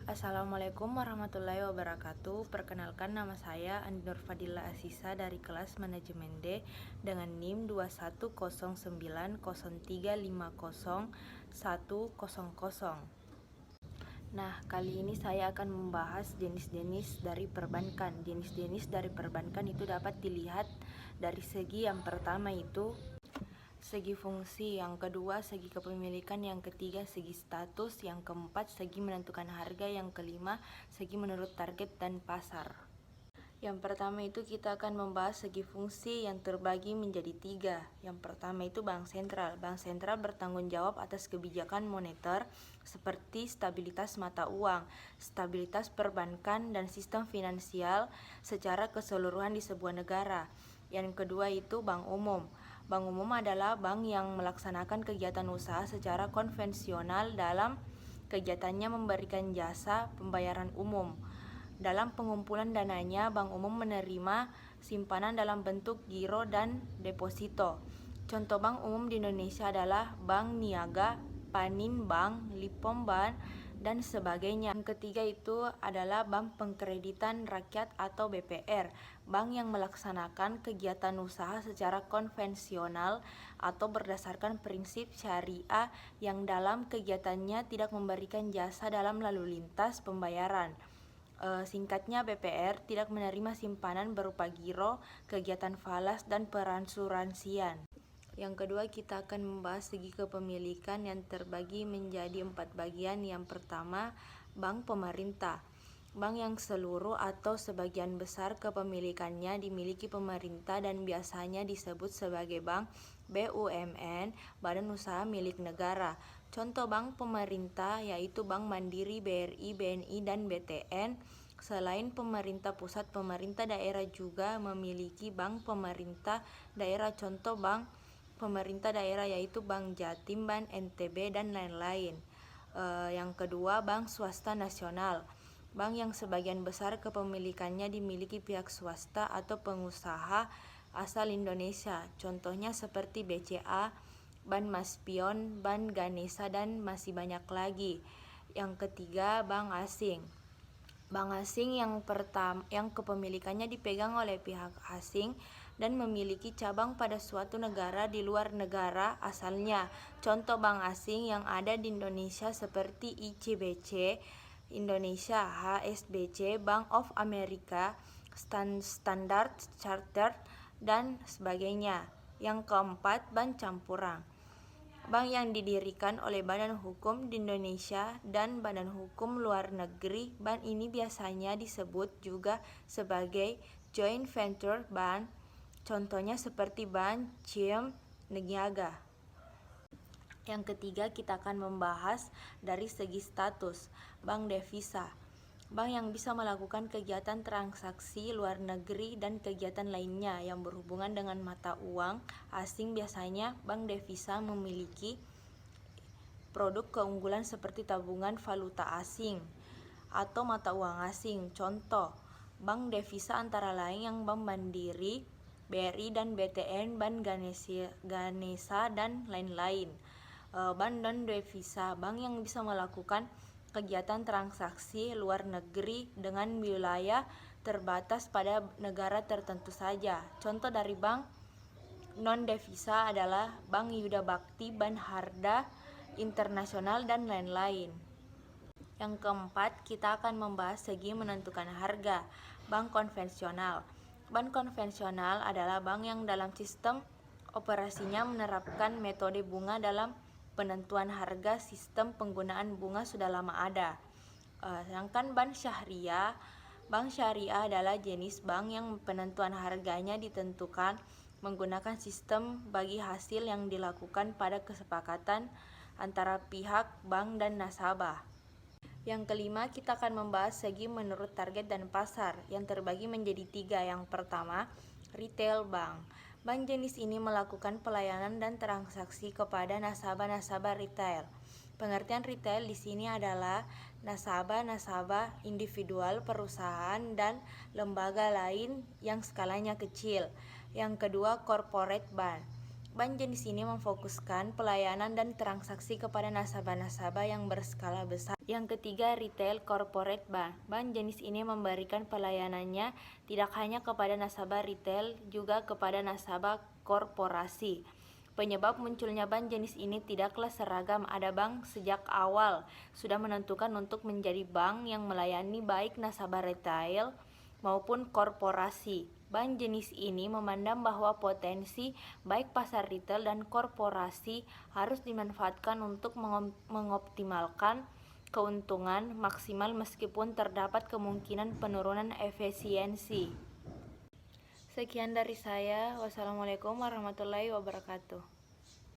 Assalamualaikum warahmatullahi wabarakatuh. Perkenalkan, nama saya Andi Nur Fadila Asisa dari kelas Manajemen D dengan NIM 210903500100. Nah, kali ini saya akan membahas jenis-jenis dari perbankan. Jenis-jenis dari perbankan itu dapat dilihat dari segi yang pertama itu segi fungsi, yang kedua segi kepemilikan, yang ketiga segi status, yang keempat segi menentukan harga, yang kelima segi menurut target dan pasar. Yang pertama itu kita akan membahas segi fungsi yang terbagi menjadi tiga. Yang pertama itu Bank Sentral. Bank Sentral bertanggung jawab atas kebijakan moneter seperti stabilitas mata uang, stabilitas perbankan, dan sistem finansial secara keseluruhan di sebuah negara. Yang kedua itu Bank Umum. Bank umum adalah bank yang melaksanakan kegiatan usaha secara konvensional dalam kegiatannya memberikan jasa pembayaran umum. Dalam pengumpulan dananya, bank umum menerima simpanan dalam bentuk giro dan deposito. Contoh bank umum di Indonesia adalah Bank Niaga, Paninbank, Lipombank, dan sebagainya. Yang ketiga itu adalah Bank Pengkreditan Rakyat atau BPR, bank yang melaksanakan kegiatan usaha secara konvensional atau berdasarkan prinsip syariah yang dalam kegiatannya tidak memberikan jasa dalam lalu lintas pembayaran. Singkatnya, BPR tidak menerima simpanan berupa giro, kegiatan falas, dan peransuransian. Yang kedua, kita akan membahas segi kepemilikan yang terbagi menjadi 4 bagian. Yang pertama, bank pemerintah. Bank yang seluruh atau sebagian besar kepemilikannya dimiliki pemerintah dan biasanya disebut sebagai bank BUMN, badan usaha milik negara. Contoh bank pemerintah yaitu Bank Mandiri, BRI, BNI, dan BTN. Selain pemerintah pusat, pemerintah daerah juga memiliki bank pemerintah daerah. Contoh bank pemerintah daerah yaitu Bank Jatim, Bank NTB, dan lain-lain. Yang kedua, bank swasta nasional. Bank yang sebagian besar kepemilikannya dimiliki pihak swasta atau pengusaha asal Indonesia. Contohnya seperti BCA, Bank Maspion, Bank Ganesha, dan masih banyak lagi. Yang ketiga, bank asing. Bank asing yang kepemilikannya dipegang oleh pihak asing dan memiliki cabang pada suatu negara di luar negara asalnya. Contoh bank asing yang ada di Indonesia seperti ICBC Indonesia, HSBC, Bank of America, Standard Chartered, dan sebagainya. Yang keempat, bank campuran. Bank yang didirikan oleh badan hukum di Indonesia dan badan hukum luar negeri. Bank ini biasanya disebut juga sebagai joint venture bank. Contohnya seperti Bank Ciem Niaga. Yang ketiga, kita akan membahas dari segi status. Bank devisa. Bank yang bisa melakukan kegiatan transaksi luar negeri dan kegiatan lainnya yang berhubungan dengan mata uang asing. Biasanya bank devisa memiliki produk keunggulan seperti tabungan valuta asing atau mata uang asing. Contoh bank devisa antara lain yang Bank Mandiri, BRI, dan BTN, Bank Ganesha, dan lain-lain. Bank non devisa, bank yang bisa melakukan kegiatan transaksi luar negeri dengan wilayah terbatas pada negara tertentu saja. Contoh dari bank non devisa adalah Bank Yuda Bakti, Bank Harda Internasional, dan lain-lain. Yang keempat, kita akan membahas segi menentukan harga. Bank konvensional. Bank konvensional adalah bank yang dalam sistem operasinya menerapkan metode bunga dalam penentuan harga. Sistem penggunaan bunga sudah lama ada. Sedangkan bank syariah adalah jenis bank yang penentuan harganya ditentukan menggunakan sistem bagi hasil yang dilakukan pada kesepakatan antara pihak bank dan nasabah. Yang kelima, kita akan membahas segi menurut target dan pasar yang terbagi menjadi tiga. Yang pertama, retail bank. Bank jenis ini melakukan pelayanan dan transaksi kepada nasabah-nasabah retail. Pengertian retail di sini adalah nasabah-nasabah individual, perusahaan, dan lembaga lain yang skalanya kecil. Yang kedua, corporate bank. Bank jenis ini memfokuskan pelayanan dan transaksi kepada nasabah-nasabah yang berskala besar. Yang ketiga, retail corporate bank. Bank jenis ini memberikan pelayanannya tidak hanya kepada nasabah retail, juga kepada nasabah korporasi. Penyebab munculnya bank jenis ini tidaklah seragam. Ada bank sejak awal sudah menentukan untuk menjadi bank yang melayani baik nasabah retail maupun korporasi. Bank jenis ini memandang bahwa potensi baik pasar retail dan korporasi harus dimanfaatkan untuk mengoptimalkan keuntungan maksimal meskipun terdapat kemungkinan penurunan efisiensi. Sekian dari saya. Wassalamualaikum warahmatullahi wabarakatuh.